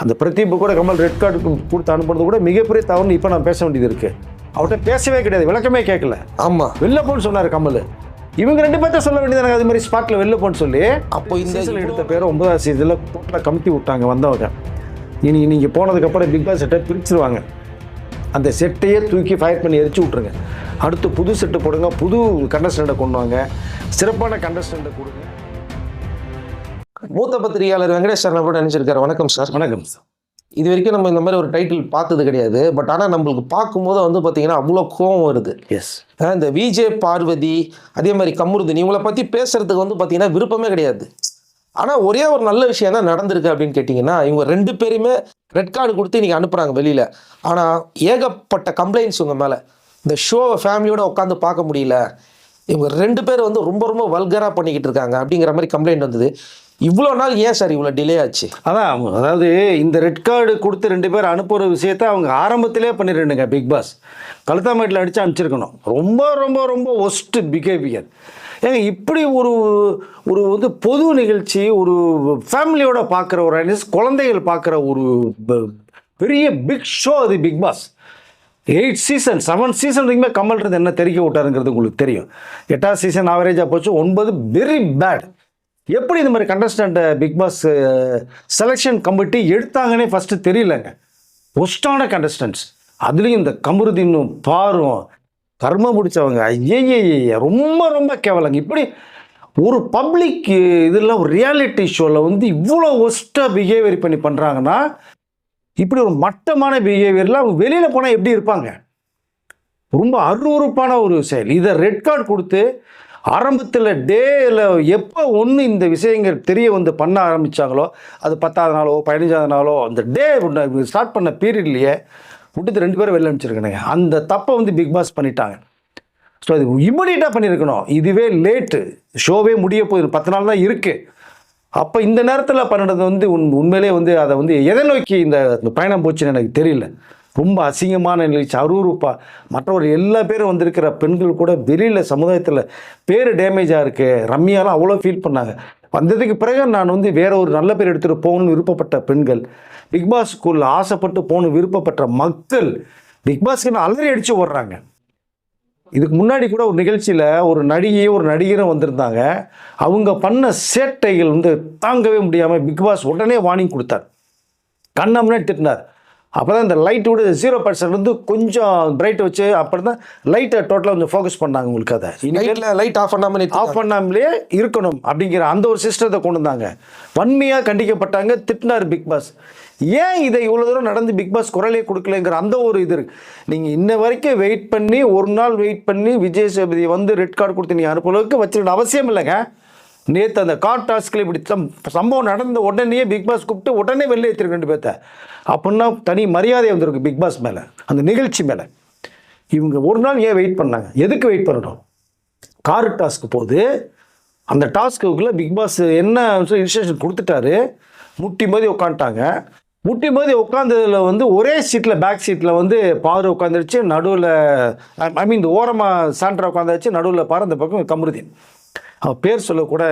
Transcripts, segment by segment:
அந்த பிரதீப் கூட Kamal red card கொடுத்து அனுப்புறது கூட மிகப்பெரிய தவறுன்னு இப்போ நான் பேச வேண்டியது இருக்குது. அவர்கிட்ட பேசவே கிடையாது, விளக்கமே கேட்கல. ஆமாம், வெளில போன்னு சொன்னார் கமல். இவங்க 2 பேர்த்த சொல்ல வேண்டியது அது மாதிரி ஸ்பாட்டில் வெளில போன்னு சொல்லி. அப்போ இந்த எடுத்த பேர் 9வது சீசனில் டோட்டலாக கமிட்டி விட்டாங்க வந்தவங்க. இனி நீங்கள் போனதுக்கப்புறம் பிக் பாஸ் செட்டை பிரிச்சுருவாங்க. அந்த செட்டையே தூக்கி ஃபயர் பண்ணி எரிச்சு விட்ருங்க. அடுத்து புது செட்டு போடுங்க, புது கண்டஸ்டண்ட்டை கொண்டு வாங்க, சிறப்பான கண்டஸ்டண்ட்டை கொடுங்க. மூத்த பத்திரிகையாளர் வெங்கடேஷ் சார் கூட நினைச்சிருக்காரு. வணக்கம் சார். வணக்கம் சார். இது வரைக்கும் நம்ம இந்த மாதிரி ஒரு டைட்டில் பார்த்தது கிடையாது. பட் ஆனால் நம்மளுக்கு பார்க்கும்போது வந்து பார்த்தீங்கன்னா அவ்வளோ கோவம் வருது. எஸ், இந்த விஜே பார்வதி, அதே மாதிரி கமருதீன், இவங்களை பற்றி பேசுறதுக்கு வந்து பார்த்தீங்கன்னா விருப்பமே கிடையாது. ஆனால் ஒரே ஒரு நல்ல விஷயம் என்ன நடந்திருக்கு அப்படின்னு கேட்டிங்கன்னா, இவங்க 2 பேருமே ரெட் கார்டு கொடுத்து இன்றைக்கி அனுப்புகிறாங்க வெளியில். ஆனால் ஏகப்பட்ட கம்ப்ளைண்ட்ஸ் உங்கள் மேலே. இந்த ஷோவை ஃபேமிலியோடு உட்காந்து பார்க்க முடியல, இவங்க 2 பேர் வந்து ரொம்ப ரொம்ப வல்கராக பண்ணிக்கிட்டு இருக்காங்க அப்படிங்கிற மாதிரி கம்ப்ளைண்ட் வந்தது. இவ்வளோ நாள் ஏன் சார் இவ்வளோ டிலே ஆச்சு? அதாவது இந்த ரெட் கார்டு கொடுத்து 2 பேர் அனுப்புகிற விஷயத்த அவங்க ஆரம்பத்திலே பண்ணிடுங்க. பிக் பாஸ் கழுத்தாமேட்டில் அடித்து அனுப்பிச்சிருக்கணும். ரொம்ப ரொம்ப ரொம்ப ஒஸ்ட் பிஹேவியர். ஏங்க இப்படி ஒரு ஒரு வந்து பொது நிகழ்ச்சி, ஒரு ஃபேமிலியோட பார்க்குற ஒரு குழந்தைகள் பார்க்குற ஒரு பெரிய பிக் ஷோ அது பிக் பாஸ். 8 சீசன் 7 சீசன் வரைக்குமே கமல்றது என்ன தெரிவிக்க விட்டாருங்கிறது உங்களுக்கு தெரியும். 8வது சீசன் ஆவரேஜாக போச்சு, 9 வெரி பேட். எப்படி இந்த மாதிரி கண்டஸ்டண்ட்டை பிக் பாஸ் செலெக்ஷன் கமிட்டி எடுத்தாங்கன்னே ஃபஸ்ட்டு தெரியலங்க. ஒஸ்டான கண்டஸ்டன்ட்ஸ், அதுலேயும் இந்த கமருதீனும் பாரும் கர்ம பிடிச்சவங்க. ஐயே ரொம்ப ரொம்ப கேவலங்க. இப்படி ஒரு பப்ளிக் இதில் ஒரு ரியாலிட்டி ஷோவில் வந்து இவ்வளோ ஒஸ்ட்டாக பிஹேவியர் பண்ணி பண்ணுறாங்கன்னா, இப்படி ஒரு மட்டமான பிஹேவியரில் அவங்க வெளியில் போனால் எப்படி இருப்பாங்க? ரொம்ப அருவருப்பான ஒரு செயல். இதை ரெட் கார்டு கொடுத்து ஆரம்பத்தில் டேயில் எப்போ இந்த விஷயங்கள் தெரிய வந்து பண்ண ஆரம்பித்தாங்களோ, அது 10வது நாளோ 15வது நாளோ அந்த டே ஸ்டார்ட் பண்ண பீரியட்லேயே விட்டு 2 பேரும் வெளில அனுப்பிச்சிருக்கணுங்க. அந்த தப்பை வந்து பிக் பாஸ் பண்ணிட்டாங்க. ஸோ அது இம்மிடியட்டாக பண்ணியிருக்கணும். இதுவே லேட்டு, ஷோவே முடிய போகுது, 10 நாள் தான் இருக்குது. அப்போ இந்த நேரத்தில் பண்ணினது வந்து உண்மையிலே வந்து அதை வந்து எதை நோக்கி இந்த பயணம் போச்சுன்னு எனக்கு தெரியல. ரொம்ப அசிங்கமான நிகழ்ச்சி, அருவருப்பா. மற்றவர்கள் எல்லா பேரும் வந்திருக்கிற பெண்கள் கூட வெளியில் சமுதாயத்தில் பேர் டேமேஜாக இருக்குது. ரம்யாலாம் அவ்வளோ ஃபீல் பண்ணாங்க. வந்ததுக்கு பிறகு நான் வந்து வேற ஒரு நல்ல பேர் எடுத்துகிட்டு போகணும்னு விருப்பப்பட்ட பெண்கள், பிக் பாஸ் ஸ்கூலில் ஆசைப்பட்டு போகணும் விருப்பப்பட்ட மக்கள் பிக் பாஸ்க்கு அலறி அடித்து ஓடுறாங்க. இதுக்கு முன்னாடி கூட ஒரு நிகழ்ச்சியில் ஒரு நடிகையும் ஒரு நடிகரும் வந்திருந்தாங்க. அவங்க பண்ண சேட்டைகள் வந்து தாங்கவே முடியாமல் பிக் பாஸ் உடனே வார்னிங் கொடுத்தார், கண்ணம்னே திட்டினார். அப்போ தான் இந்த லைட்டோட 0% வந்து கொஞ்சம் பிரைட் வச்சு அப்புறம் தான் லைட்டை டோட்டலாக கொஞ்சம் ஃபோக்கஸ் பண்ணாங்க. உங்களுக்கு அதை லைட் ஆஃப் பண்ணாமலே இருக்கணும் அப்படிங்கிற அந்த ஒரு சிஸ்டத்தை கொண்டு வந்தாங்க. வன்மையாக கண்டிக்கப்பட்டாங்க, திட்டினார் பிக் பாஸ். ஏன் இதை இவ்வளோ தூரம் நடந்து பிக் பாஸ் குரலே கொடுக்கலங்கிற அந்த ஒரு இது இருக்குது. நீங்கள் இன்ன வரைக்கும் வெயிட் பண்ணி ஒரு நாள் வெயிட் பண்ணி விஜய் சேதுபதி வந்து ரெட் கார்டு கொடுத்து நீங்கள் அனுப்புறதுக்கு வச்சுருக்க அவசியம் இல்லைங்க. நேற்று அந்த கார்ட் டாஸ்கில் இப்படி சம்பவம் நடந்த உடனே பிக் பாஸ் கூப்பிட்டு உடனே வெளில ஏற்றிருக்கு 2 பேர்த்த. அப்படின்னா தனி மரியாதை வந்திருக்கு பிக் பாஸ் மேலே, அந்த நிகழ்ச்சி மேலே. இவங்க ஒரு நாள் ஏன் வெயிட் பண்ணாங்க? எதுக்கு வெயிட் பண்ணணும்? கார் டாஸ்க்கு போது அந்த டாஸ்க்குள்ளே பிக் பாஸ் என்ன இன்ஸ்ட்ரக்ஷன் கொடுத்துட்டாரு. முட்டி மோதி உட்காந்துட்டாங்க. முட்டி மோதி உட்காந்ததில் வந்து ஒரே சீட்டில் பேக் சீட்டில் வந்து பாரு உட்காந்துருச்சு, நடுவில் இந்த ஓரமாக சாண்ட்ரா உட்காந்துருச்சு, நடுவில் பாரு, அந்த பக்கம் கமருதீன். அவன் பேர் சொல்லக்கூட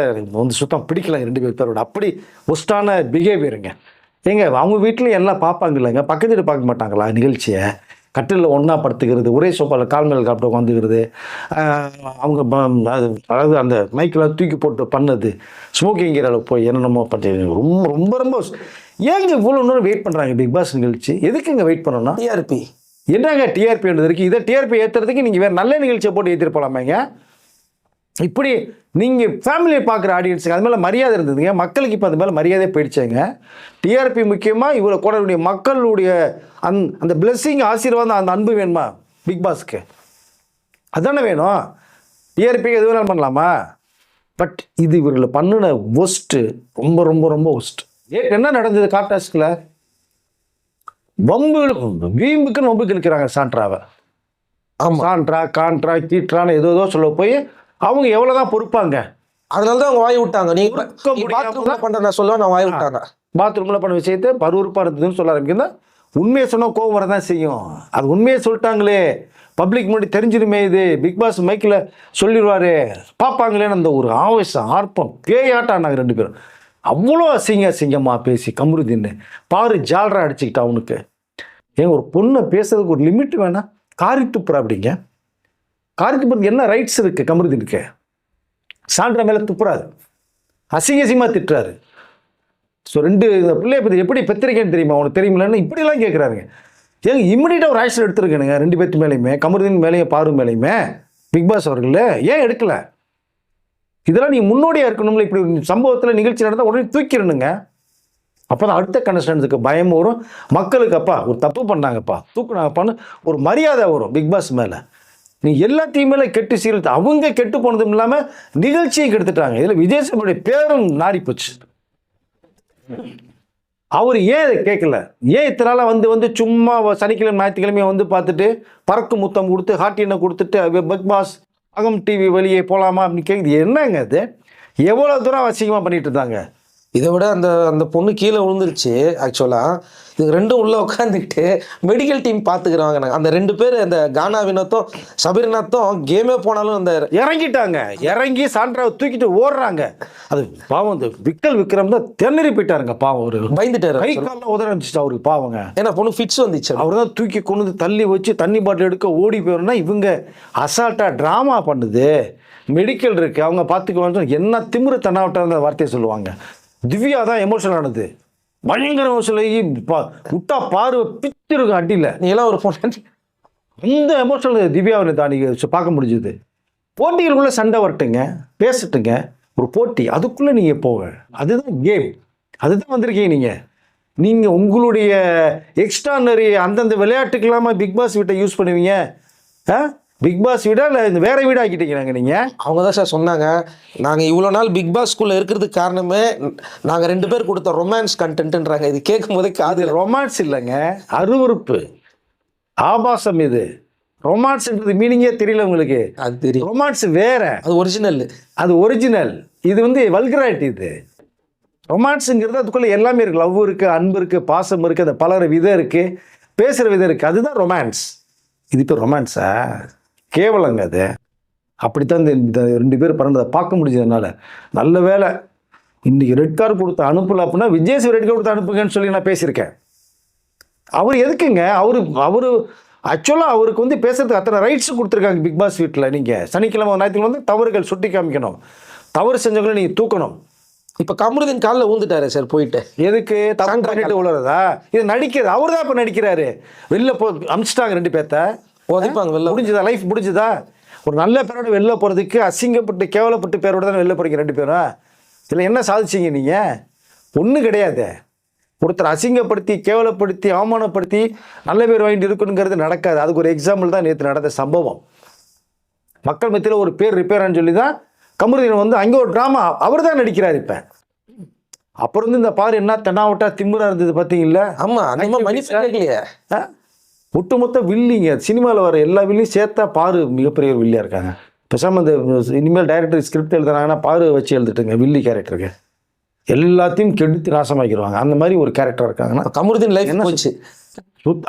வந்து சுத்தம் பிடிக்கல 2 பேரோட. அப்படி ஒஸ்டான பிஹேவியருங்க. ஏங்க அவங்க வீட்லேயும் எல்லாம் பார்ப்பாங்க இல்லைங்க, பக்கத்து வீடு பார்க்க மாட்டாங்களா நிகழ்ச்சியை? கட்டிலில் ஒன்றா படுத்துக்கிறது, ஒரே சோப்பாவில் கால் மேல் காப்பிட்டு உட்காந்துக்கிறது, அவங்க அதாவது அந்த மைக்கில் தூக்கி போட்டு பண்ணது, ஸ்மோக்கிங்கிற அளவுக்கு போய் என்னென்னமோ பண்ணுறது. ரொம்ப ரொம்ப ரொம்ப ஏங்க இவ்வளோ நேரம் வெயிட் பண்ணுறாங்க பிக் பாஸ் நிகழ்ச்சி? எதுக்குங்க வெயிட் பண்ணணும்னா? டிஆர்பி என்னங்க டிஆர்பி இருக்குது? இதை டிஆர்பி ஏற்றுறதுக்கு நீங்கள் வேறு நல்ல நிகழ்ச்சியை போட்டு ஏற்றிட்டு போகலாமேங்க. இப்படி நீங்கள் ஃபேமிலியை பார்க்குற ஆடியன்ஸுக்கு அது மேலே மரியாதை இருந்ததுங்க. மக்களுக்கு இப்போ அது மேலே மரியாதையே போயிடுச்சாங்க. டிஆர்பி முக்கியமாக இவ்வளோ கூட மக்களுடைய அந்த பிளெஸ்ஸிங் ஆசீர்வாதம், அந்த அன்பு வேணுமா பிக் பாஸ்க்கு? அதுதானே வேணும். டிஆர்பிக்கு எது வேணாலும் பண்ணலாமா? பட் இது இவர்களை பண்ணின ஒஸ்ட்டு, ரொம்ப ரொம்ப ரொம்ப ஒஸ்ட். என்ன நடந்தது கார்டாஸ்கில்? வீம்புக்குன்னு வம்புக்கு இருக்கிறாங்க சாண்ட்ராவை. சாண்ட்ரா கான்ட்ரா கீட்ரான்னு ஏதோ சொல்ல போய் அவங்க எவ்வளோதான் பொறுப்பாங்க. அதனால தான் அவங்க வாய் விட்டாங்க. நீங்கள் பண்ணுறேன் சொல்ல நான் வாய் விட்டாங்க. பாத்ரூமில் பண்ண விஷயத்தை பருவருப்பாக இருந்ததுன்னு சொல்ல ஆரம்பிக்குன்னா உண்மையை சொன்னால் கோவம் வரதான் செய்யும். அது உண்மையை சொல்லிட்டாங்களே, பப்ளிக் முன்னாடி தெரிஞ்சிருமே, இது பிக் பாஸ் மைக்கில் சொல்லிடுவாரு, பார்ப்பாங்களேன்னு அந்த ஒரு ஆவேசம், ஆர்ப்பம், பேயாட்டம் ஆனாங்க 2 பேரும். அவ்வளோ அசிங்கமாக பேசி கமருதீன் பாரு ஜால்ரா அடிச்சுக்கிட்டா அவனுக்கு. ஏன் ஒரு பொண்ணை பேசுறதுக்கு ஒரு லிமிட் வேணாம்? காரி துப்புற அப்படிங்க. காரி துப்புறதுக்கு என்ன ரைட்ஸ் இருக்குது கமருதீனுக்கு? சான்றா மேலே துப்புறாரு, அசிங்கமாக திட்டுறாரு. ஸோ இந்த பிள்ளைய பற்றி எப்படி பெற்றிருக்கேன்னு தெரியுமா அவனுக்கு? தெரியுமில்லன்னு இப்படிலாம் கேட்குறாருங்க. ஏங்க இம்மிடியட்டாக ஒரு ஆக்ஷன் எடுத்துருக்கேனுங்க 2 பேர்த்து மேலேயுமே, கமருதீன் மேலேயும் பாரு மேலேயுமே பிக் பாஸ் அவர்கள். ஏன் எடுக்கலை? இதெல்லாம் நீங்கள் முன்னோடியாக இருக்கணும்ல. இப்படி சம்பவத்தில் நிகழ்ச்சி நடந்தால் உடனே தூக்கிடணுங்க. அப்போ தான் அடுத்த கண்டஸ்டன்ஸுக்கு பயம் வரும், மக்களுக்கு அப்பா ஒரு தப்பு பண்ணாங்கப்பா தூக்குனாங்கப்பான்னு ஒரு மரியாதை வரும் பிக் பாஸ் மேலே. நீ எல்லாத்தையுமே கெட்டு சீர்த்து அவங்க கெட்டு போனதும் இல்லாமல் நிகழ்ச்சியை கெடுத்துட்டாங்க. இதில் விஜய் சேதுபதியுடைய பேரும் நாரி போச்சு. அவர் ஏன் அதை கேட்கல? ஏன் இத்தனால வந்து சும்மா சனிக்கிழமை ஞாயிற்றுக்கிழமையை வந்து பார்த்துட்டு பறக்கு முத்தம் கொடுத்து ஹாட்டினை கொடுத்துட்டு பிக் பாஸ் அகம் டிவி வெளியே போகலாமா அப்படின்னு கேட்குது. என்னங்க அது? எவ்வளோ தூரம் அசிங்கமாக பண்ணிட்டு இருந்தாங்க. இதை விட அந்த அந்த பொண்ணு கீழே விழுந்துருச்சு. ஆக்சுவலாக இது ரெண்டும் உள்ளே உட்காந்துக்கிட்டு மெடிக்கல் டீம் பார்த்துக்கிறாங்க. அந்த 2 பேர் அந்த கானா வினோத்தும் சபரிநாத்தும் கேமே போனாலும் அந்த இறங்கிட்டாங்க. இறங்கி சான்றாவை தூக்கிட்டு ஓடுறாங்க. அது பாவம் இந்த விக்ரம் தான் தென்னறி போயிட்டாருங்க. பாவம் ஒரு பயந்துட்டாரு. கை காலில் உதற ஆரம்பிச்சிட்டு அவருக்கு பாவங்க. ஏன்னா பொண்ணு ஃபிட்ஸ் வந்துச்சு. அவர் தான் தூக்கி கொண்டு வந்து தள்ளி வச்சு தண்ணி பாட்டில் எடுக்க ஓடி போயிடும்னா இவங்க அசால்ட்டாக ட்ராமா பண்ணுது. மெடிக்கல் இருக்குது அவங்க பார்த்துக்குவான்னு என்ன திமிரு தன்னாவட்ட அந்த வார்த்தையை சொல்லுவாங்க. திவ்யா தான் எமோஷனல் ஆனது, பயங்கர எமோஷனல் ஆகி விட்டா பார்வை பிச்சிருக்கும் அட்டியில். நீ எல்லாம் ஒரு பொண்ணு இந்த எமோஷனல் திவ்யாவில் தான் நீங்கள் பார்க்க முடிஞ்சுது. போட்டிகளுக்குள்ளே சண்டை வரட்டுங்க, பேசட்டுங்க, ஒரு போட்டி அதுக்குள்ளே நீங்கள் போங்க. அதுதான் கேம், அதுதான் வந்திருக்கீங்க நீங்கள் உங்களுடைய எக்ஸ்ட்ரானரி அந்தந்த விளையாட்டுக்கெல்லாமா பிக் பாஸ் வீட்டை யூஸ் பண்ணுவீங்க? பிக் பாஸ் வீடா இல்லை இந்த வேற வீடு ஆக்கிட்டீங்க நீங்கள்? அவங்க தான் சார் சொன்னாங்க, நாங்கள் இவ்வளோ நாள் பிக் பாஸ் ஸ்கூலில் இருக்கிறதுக்கு காரணமே நாங்கள் 2 பேர் கொடுத்த ரொமான்ஸ் கண்டென்ட்ன்றாங்க. இது கேட்கும் போதே காது ரொமான்ஸ் இல்லைங்க, அருவருப்பு, ஆபாசம். இது ரொமான்ஸ்ன்றது மீனிங்கே தெரியல உங்களுக்கு. அது தெரியும். ரொமான்ஸ் வேற, அது ஒரிஜினல். அது ஒரிஜினல். இது வந்து வல்கராலிட்டி. இது ரொமான்ஸுங்கிறது அதுக்குள்ளே எல்லாமே இருக்குது. லவ் இருக்குது, அன்பு இருக்குது, பாசம் இருக்குது, அந்த பலர விதம் இருக்குது, பேசுகிற விதம் இருக்குது. அதுதான் ரொமான்ஸ். இது இப்போ ரொமான்ஸா? கேவலங்க அது. அப்படித்தான் இந்த 2 பேர் பறந்ததை பார்க்க முடிஞ்சதுனால நல்ல வேலை இன்றைக்கி ரெட் கார்டு கொடுத்து அனுப்பல. அப்படின்னா விஜய் ரெட் கார்டு கொடுத்து அனுப்புங்கன்னு சொல்லி நான் பேசியிருக்கேன். அவர் எதுக்குங்க? அவர் ஆக்சுவலாக அவருக்கு வந்து பேசுறதுக்கு அத்தனை ரைட்ஸ் கொடுத்துருக்காங்க பிக் பாஸ் வீட்டில். நீங்கள் சனிக்கிழமை ஞாயிற்றுக்கிழமை வந்து தவறுகள் சுட்டி காமிக்கணும், தவறு செஞ்சவங்களை நீங்கள் தூக்கணும். இப்போ கமருதீன் காலில் ஊந்துட்டாரு சார் போயிட்டு. எதுக்கு? தவறு பண்ணிட்டு உள்ளதா? இது நடிக்கிறது. அவர் தான் இப்போ நடிக்கிறாரு. வெளில அமிச்சிட்டாங்க 2 பேர்த்த. உதைப்பாங்க வெளில. முடிஞ்சுதா? லைஃப் முடிஞ்சுதா? ஒரு நல்ல பேரோட வெளில போகிறதுக்கு அசிங்கப்பட்டு கேவலப்பட்டு பேரோட தான் வெளில போகிறீங்க 2 பேரும். இதில் என்ன சாதிச்சிங்க நீங்கள்? ஒன்றும் கிடையாது. ஒருத்தர் அசிங்கப்படுத்தி கேவலப்படுத்தி அவமானப்படுத்தி நல்ல பேர் வாங்கிட்டு இருக்கணுங்கிறது நடக்காது. அதுக்கு ஒரு எக்ஸாம்பிள் தான் நேற்று நடந்த சம்பவம். மக்கள் மத்தியில் ஒரு பேர் ரிப்பேரான்னு சொல்லி தான் கமருதீன் வந்து அங்கே ஒரு ட்ராமா அவர் தான் நடிக்கிறார். இப்போ அப்புறம் வந்து இந்த பாரு என்ன தென்னாவட்டா திமுறா இருந்தது பார்த்தீங்களா? ஆமாம், அந்த மணி கேட்கலையே. ஒட்டுமொத்த வில்லிங்க சினிமாவில் வர எல்லா வில்லையும் சேர்த்தா பாரு மிகப்பெரிய ஒரு வில்லியாக இருக்காங்க. பேசாமல் இந்த இனிமேல் டைரக்டர் ஸ்கிரிப்ட் எழுதுனாங்கன்னா பாரு வச்சு எழுதிட்டுங்க. வில்லி கேரக்டருக்கு எல்லாத்தையும் கெடுத்து நாசமாக்கிடுவாங்க. அந்த மாதிரி ஒரு கேரக்டர் இருக்காங்கன்னா கமருதீன் லைஃப் என்ன போச்சு.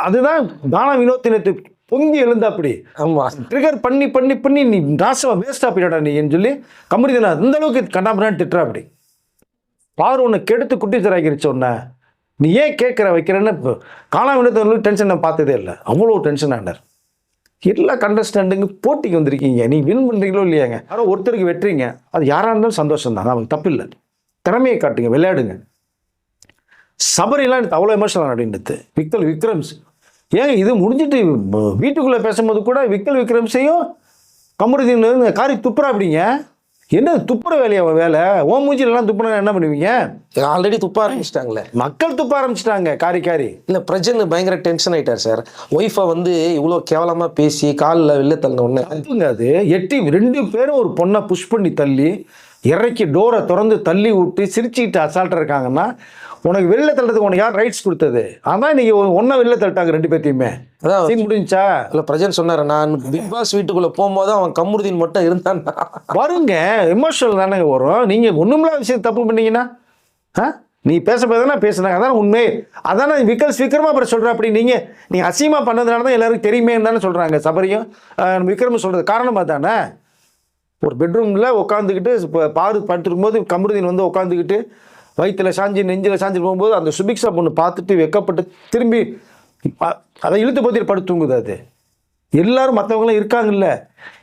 அதுதான் கானா வினோத்தினத்தை பொங்கி எழுந்தா அப்படி. ஆமாம், ட்ரிகர் பண்ணி பண்ணி பண்ணி நீ நாசமாக வேஸ்ட்டாக போயிடா நீன்னு சொல்லி கமருதீன் இந்த அளவுக்கு கண்டாபுரான்னு திட்டுறா. அப்படி பாரு உன்னை கெடுத்து குட்டி தராக்கிருச்சு உன்னை, நீ ஏன் கேட்குற வைக்கிறேன்னு கானா வினோத்தினங்களுக்கு டென்ஷன் நான் பார்த்ததே இல்லை. அவ்வளோ டென்ஷன் ஆனார். எல்லா கண்டஸ்டண்ட்டுங்க போட்டிக்கு வந்திருக்கீங்க, நீ வின் பண்ணுறீங்களோ இல்லையாங்க, யாரோ ஒருத்தருக்கு வெட்டுறீங்க, அது யாராக இருந்தாலும் சந்தோஷம் தான், அவங்களுக்கு தப்பு இல்லை. திறமையை காட்டுங்க, விளையாடுங்க. சபரிலாம் எனக்கு அவ்வளோ எமோஷனல் அப்படின்றது. விக்ரம்ஸ் ஏங்க இது முடிஞ்சிட்டு வீட்டுக்குள்ளே பேசும்போது கூட விக்ரம்ஸையும் கமருதீன் காரி துப்புறா. அப்படிங்க என்ன துப்புற வேலையா வேலை? ஓ மூஞ்சிலெல்லாம் துப்புனா என்ன பண்ணுவீங்க? ஆல்ரெடி துப்ப ஆரம்பிச்சிட்டாங்களே, மக்கள் துப்ப ஆரம்பிச்சிட்டாங்க காரி. இல்லை பிரஜன் பயங்கர டென்ஷன் ஆகிட்டார் சார். ஒய்ஃபை வந்து இவ்வளோ கேவலமாக பேசி காலில் வெளில தள்ளின உடனே தப்புங்க அது. 2 பேரும் ஒரு பொண்ணை புஷ் பண்ணி தள்ளி இறக்கி டோரை திறந்து தள்ளி விட்டு சிரிச்சுக்கிட்டு அசால்ட்டாக இருக்காங்கன்னா உனக்கு வெளில தள்ளுறதுக்கு உனக்கு யார் ரைட்ஸ் கொடுத்தது? அதான் நீங்கள் ஒன்றா வெளில தள்ளிட்டாங்க 2 பேர்த்தையுமே. அதான் சீன் முடிஞ்சா? இல்லை பிரஜன் சொன்னார், நான் பிக் பாஸ் வீட்டுக்குள்ளே போகும்போது அவன் கமருதீன் மட்டும் இருந்தான். வருங்க, எமோஷனல் தானே வரும். நீங்கள் ஒன்றுமில்லாத விஷயம் தப்பு பண்ணீங்கன்னா நீ பேசப்போதானே பேசுனாங்க, அதான் உண்மை. அதானே விக்ரமா அப்புறம் சொல்கிறேன். அப்படி நீங்கள் அசிங்கமாக பண்ணதுனால தான் எல்லாருக்கும் தெரியுமே தானே சொல்கிறாங்க. சபரியும் விக்ரமும் சொல்கிறது காரணமாக தானே. ஒரு பெட்ரூமில் உட்காந்துக்கிட்டு பாரு படுத்துருக்கும் போது கமருதீன் வந்து உட்காந்துக்கிட்டு வயிற்றுல சாஞ்சி நெஞ்சில் சாஞ்சி போகும்போது அந்த சுபிக்ஷா பொண்ணு பார்த்துட்டு வெக்கப்பட்டு திரும்பி அதை இழுத்து பற்றி படுத்து தூங்குது. அது எல்லாரும் மற்றவங்களும் இருக்காங்கல்ல,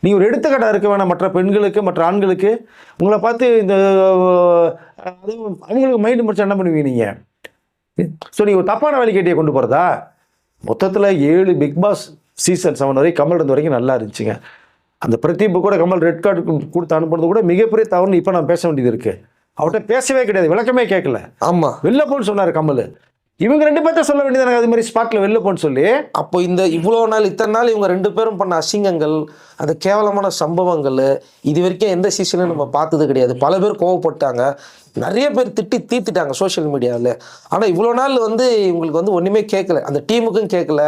நீங்கள் ஒரு எடுத்துக்காட்டாக இருக்க வேணாம் மற்ற பெண்களுக்கு மற்ற ஆண்களுக்கு. உங்களை பார்த்து இந்த அவங்களுக்கு மைண்டு முடிச்சா என்ன பண்ணுவீங்க நீங்கள்? ஸோ நீங்கள் ஒரு தப்பான வேலைக்கேட்டியை கொண்டு போகிறதா? மொத்தத்தில் 7 பிக் பாஸ் சீசன் 7 வரை கமல் இருந்த வரைக்கும் நல்லா இருந்துச்சுங்க. அந்த பிரதீப் கூட கமல் ரெட் கார்டு கொடுத்து அனுப்புறது கூட மிகப்பெரிய தவறுன்னு இப்போ நான் பேச வேண்டியது இருக்குது. அவர்கிட்ட பேசவே கிடையாது, விளக்கமே கேட்கல. ஆமாம், வெளில போன்னு சொன்னார் கமல். இவங்க 2 பேர்த்த சொல்ல வேண்டியது அது மாதிரி ஸ்பாட்டில் வெளில போன்னு சொல்லி. அப்போ இந்த இவ்வளோ நாள் இத்தனை நாள் இவங்க 2 பேரும் பண்ண அசிங்கங்கள், அந்த கேவலமான சம்பவங்கள் இது வரைக்கும் எந்த சீசனும் நம்ம பார்த்தது கிடையாது. பல பேர் கோவப்பட்டாங்க, நிறைய பேர் திட்டி தீர்த்துட்டாங்க சோஷியல் மீடியாவில். ஆனால் இவ்வளோ நாள் வந்து இவங்களுக்கு வந்து ஒன்றுமே கேட்கல, அந்த டீமுக்கும் கேட்கல.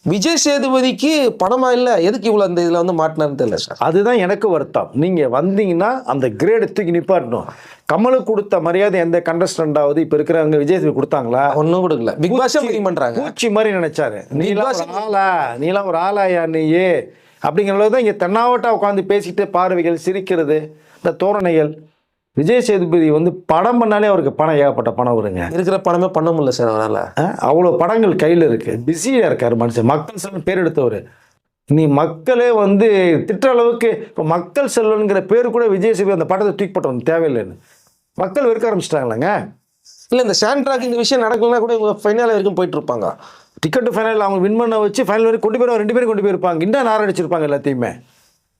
விஜய் சேதுபதிக்கு பணமா இல்லை, எதுக்கு இவ்வளோ அந்த இதில் வந்து மாட்டினான்னு தெரியல சார். அதுதான் எனக்கு வருத்தம். நீங்கள் வந்தீங்கன்னா அந்த கிரேடு தூக்கி நிப்பாட்டணும். கமலுக்கு கொடுத்த மரியாதை எந்த கண்டஸ்டண்டாவது இப்போ இருக்கிறவங்க விஜய் சேதுபதி கொடுத்தாங்களா? ஒன்றும் கொடுக்கல. பிக் பாஸே பண்ணுறாங்க, பூச்சி மாதிரி நினைச்சாரு. நீலாம் ஒரு ஆளாயா நீயே அப்படிங்கிற அளவு தான் இங்கே தென்னாவட்டா உட்காந்து பேசிட்டு பார்வைகள் சிரிக்கிறது இந்த தோரணைகள். விஜய் சேதுபதி வந்து படம் பண்ணாலே அவருக்கு பணம், ஏகப்பட்ட பணம் வருங்க. இருக்கிற படமே பண்ண முடியல சார் அவரால். அவ்வளோ படங்கள் கையில் இருக்கு, பிஸியாக இருக்கார் மனுஷன். மக்கள் செல்வன் பேர் எடுத்தவர். நீ மக்களே வந்து திட்ட அளவுக்கு இப்போ மக்கள் செல்வன்கிற பேர் கூட விஜய் சேதுபதி அந்த படத்தை தூக்கி போட்டவன் தேவையில்லைன்னு மக்கள் வெறுக்க ஆரம்பிச்சிட்டாங்களாங்க. இல்லை, இந்த சாண்ட்ராக் இந்த விஷயம் நடக்கலன்னா கூட இவங்க ஃபைனல் வரைக்கும் போயிட்டு இருப்பாங்க. டிக்கெட்டு ஃபைனல் அவங்க வின் பண்ண வச்சு ஃபைனல் வரைக்கும் கொண்டு போய் 2 பேரும் கொண்டு போயிருப்பாங்க. இன்னும் நார் அடிச்சிருப்பாங்க எல்லாத்தையுமே.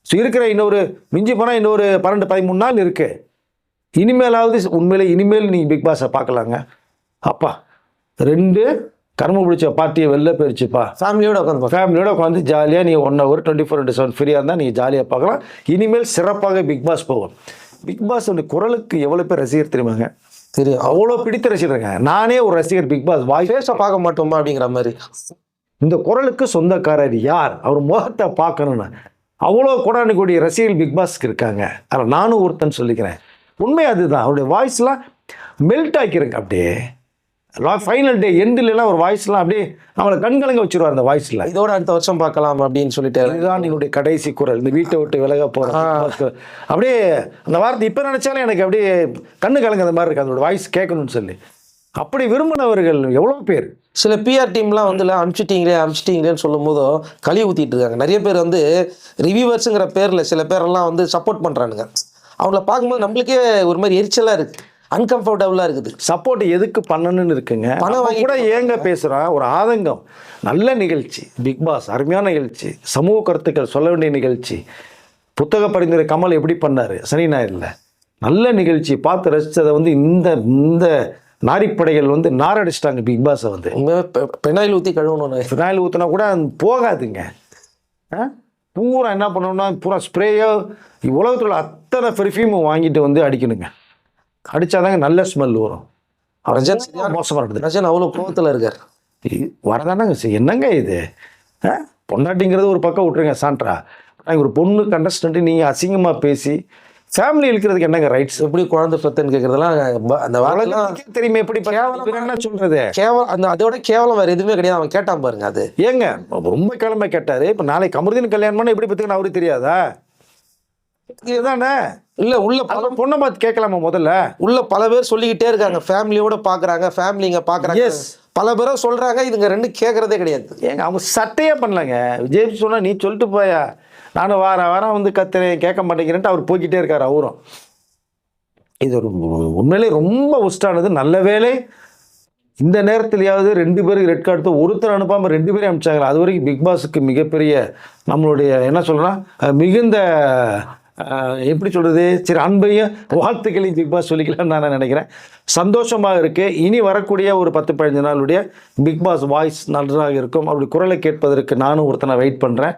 ஸோ இருக்கிற இன்னொரு மிஞ்சி போனால் இன்னொரு 12-13 நாள் இருக்குது. இனிமேலாவது உண்மையிலே இனிமேல் நீங்கள் பிக் பாஸை பார்க்கலாங்க. அப்பா 2 கர்ம பிடிச்ச பார்ட்டியை வெளில போயிடுச்சுப்பா. ஃபேமிலியோட உட்காந்து ஜாலியாக நீ 1 hour 24/7 ஃப்ரீயாக இருந்தால் நீங்கள் ஜாலியாக பார்க்கலாம். இனிமேல் சிறப்பாக பிக் பாஸ் போகும். பிக் பாஸ் குரலுக்கு எவ்வளோ பேர் ரசிகர் தெரியுமாங்க? தெரியும், அவ்வளோ பிடித்த ரசிகருங்க. நானே ஒரு ரசிகர். பிக் பாஸ் வாய்ஸை பார்க்க மாட்டோமா அப்படிங்கிற மாதிரி. இந்த குரலுக்கு சொந்தக்காரர் யார், அவர் முகத்தை பார்க்கணுன்னு அவ்வளோ கோடானுக்கூடிய ரசிகர்கள் பிக் பாஸ்க்கு இருக்காங்க. அதில் நானும் ஒருத்தன் சொல்லிக்கிறேன். உண்மை அதுதான். அவருடைய வாய்ஸ்லாம் மெல்ட் ஆக்கிருங்க. அப்படியே ஃபைனல் டே எண்டிலெலாம் ஒரு வாய்ஸ்லாம் அப்படியே அவளை கண்கலங்க வச்சுருவார் அந்த வாய்ஸில். இதோட அடுத்த வருஷம் பார்க்கலாம் அப்படின்னு சொல்லிட்டு, இதுதான் என்னுடைய கடைசி குரல், இந்த வீட்டை விட்டு விலக போகிறேன். அப்படியே அந்த வார்த்தை இப்போ நினச்சாலும் எனக்கு அப்படியே கண்ணு கலங்குற மாதிரி இருக்குது அதோட வாய்ஸ் கேட்கணும்னு சொல்லி. அப்படி விரும்பினவர்கள் எவ்வளோ பேர். சில பிஆர் டீம்லாம் வந்து அமிச்சிட்டீங்களேன்னு சொல்லும் போதோ கழி ஊற்றிட்டு இருக்காங்க. நிறைய பேர் வந்து ரிவ்யூவர்ஸுங்கிற பேரில் சில பேரெல்லாம் வந்து சப்போர்ட் பண்ணுறானுங்க. அவங்கள பார்க்கும்போது நம்மளுக்கே ஒரு மாதிரி எரிச்சலாக இருக்குது, அன்கம்ஃபர்டபுளாக இருக்குது. சப்போர்ட் எதுக்கு பண்ணணும்னு இருக்குங்க. பணம் கூட ஏங்க பேசுகிறான், ஒரு ஆதங்கம். நல்ல நிகழ்ச்சி பிக் பாஸ், அருமையான நிகழ்ச்சி, சமூக கருத்துக்கள் சொல்ல வேண்டிய நிகழ்ச்சி. புத்தக பரிந்துரை கமல் எப்படி பண்ணார் சனி ஞாயிறில், நல்ல நிகழ்ச்சி பார்த்து ரசித்ததை வந்து இந்த நாரிப்படைகள் வந்து நாரடிச்சிட்டாங்க பிக் பாஸை. வந்து பெனாயில் ஊற்றி கழுவணும். பெனாயில் ஊற்றினா கூட போகாதுங்க. பூரா என்ன பண்ணணும்னா பூரா ஸ்ப்ரேயோ உலகத்தில் அத்தனை பெர்ஃப்யூமும் வாங்கிட்டு வந்து அடிக்கணுங்க. அடித்தாதாங்க நல்ல ஸ்மெல் வரும். மோசமாக இருக்குது. ரஜன் அவ்வளோ கோவத்தில் இருக்கார். வரதானாங்க என்னங்க இது? பொண்டாட்டிங்கிறது ஒரு பக்கம் விட்டுருங்க சாண்ட்ரா. ஒரு பொண்ணு கண்டஸ்டன்ட்டு நீங்கள் அசிங்கமாக பேசி ஃபேமிலி இழுக்கிறதுக்கு என்னங்க ரைட்ஸ்? எப்படி குழந்தை பெத்தன்னு கேட்குறதெல்லாம் அந்த வாழ்க்கை தெரியுமே. எப்படி என்ன சொல்கிறது? கேவலம். அதோட கேவலம் வேறு எதுவுமே கிடையாது. அவன் கேட்டான் பாருங்க. அது ஏங்க ரொம்ப கிளம்ப கேட்டார். இப்போ நாளைக்கு கமருதீன் கல்யாணம் பண்ணால் எப்படி பற்றிக்கணும் அவருக்கு தெரியாதா? இதுதானே. இல்லை, உள்ள பல பொண்ணை பார்த்து கேட்கலாமா? முதல்ல உள்ள பல பேர் சொல்லிக்கிட்டே இருக்காங்க, ஃபேமிலியோட பார்க்குறாங்க, ஃபேமிலிங்க பார்க்குறாங்க. எஸ், பல பேரும் சொல்கிறாங்க. இதுங்க 2 கேட்குறதே கிடையாது. ஏங்க அவங்க சட்டையே பண்ணலங்க. விஜய் சொன்னால் நீ சொல்லிட்டு போயா, நானும் வாரம் வந்து கத்துறேன் கேட்க மாட்டேங்கிறேன்ட்டு அவர் போய்கிட்டே இருக்கார் அவரும். இது ஒரு உண்மையிலே ரொம்ப ஒஸ்டானது. நல்ல வேலை இந்த நேரத்துலையாவது 2 பேருக்கு ரெட் கார்டு ஒருத்தர் அனுப்பாமல் 2 பேரையும் அனுப்பிச்சாங்க. அது வரைக்கும் பிக் பாஸுக்கு மிகப்பெரிய நம்மளுடைய என்ன சொல்கிறோம் மிகுந்த எப்படி சொல்கிறது, சரி அன்பையும் வாழ்த்துக்களையும் பிக் பாஸ் சொல்லிக்கலாம்னு நான் நினைக்கிறேன். சந்தோஷமாக இருக்குது. இனி வரக்கூடிய ஒரு 10-15 நாளுடைய பிக் பாஸ் வாய்ஸ் நன்றாக இருக்கும். அப்படி குரலை கேட்பதற்கு நானும் ஒருத்தனை வெயிட் பண்ணுறேன்.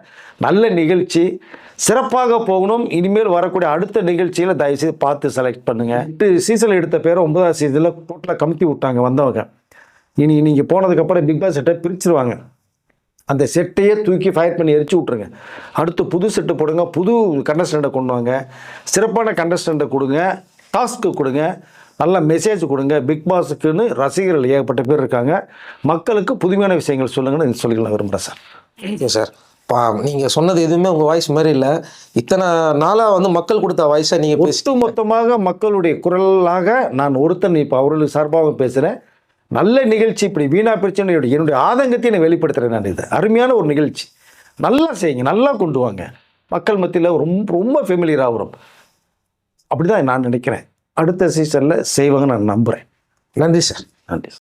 நல்ல நிகழ்ச்சி, சிறப்பாக போகணும். இனிமேல் வரக்கூடிய அடுத்த நிகழ்ச்சியில் தயவுசெய்து பார்த்து செலக்ட் பண்ணுங்கள். 8 சீசனில் எடுத்த பேரை 9ஆவது சீசனில் டோட்டலாக கமுத்தி விட்டாங்க வந்தவங்க. இனி நீங்கள் போனதுக்கப்புறம் பிக் பாஸ் செட்டை பிரிச்சுருவாங்க. அந்த செட்டையே தூக்கி ஃபயர் பண்ணி எரிச்சு விட்ருங்க. அடுத்து புது செட்டு போடுங்க, புது கண்டஸ்டண்ட்டை கொண்டு வாங்க, சிறப்பான கண்டஸ்டண்ட்டை கொடுங்க, டாஸ்க்கு கொடுங்க, நல்ல மெசேஜ் கொடுங்க. பிக் பாஸுக்குன்னு ரசிகர்கள் ஏகப்பட்ட பேர் இருக்காங்க. மக்களுக்கு புதுமையான விஷயங்கள் சொல்லுங்கன்னு சொல்லிக்கலாம் விரும்புகிறேன் சார். Okay sir. நீங்கள் சொன்னது எதுவுமே உங்கள் வாய்ஸ் மாதிரி இல்லை. இத்தனை நாளாக வந்து மக்கள் கொடுத்த வாய்ஸை நீங்கள் ஒட்டு மொத்தமாக மக்களுடைய குரலாக நான் ஒருத்தன் இப்போ அவர்களுக்கு சார்பாக பேசுகிறேன். நல்ல நிகழ்ச்சி. இப்படி வீணா பிரச்சனை என்னுடைய ஆதங்கத்தை நான் வெளிப்படுத்துகிறேன். நான் இது அருமையான ஒரு நிகழ்ச்சி. நல்லா செய்யுங்க, நல்லா கொண்டு வாங்க. மக்கள் மத்தியில் ரொம்ப ரொம்ப ஃபெமிலியர் ஆகிறோம். அப்படி தான் நான் நினைக்கிறேன். அடுத்த சீசனில் செய்வாங்க நான் நம்புகிறேன். நன்றி சார். நன்றி.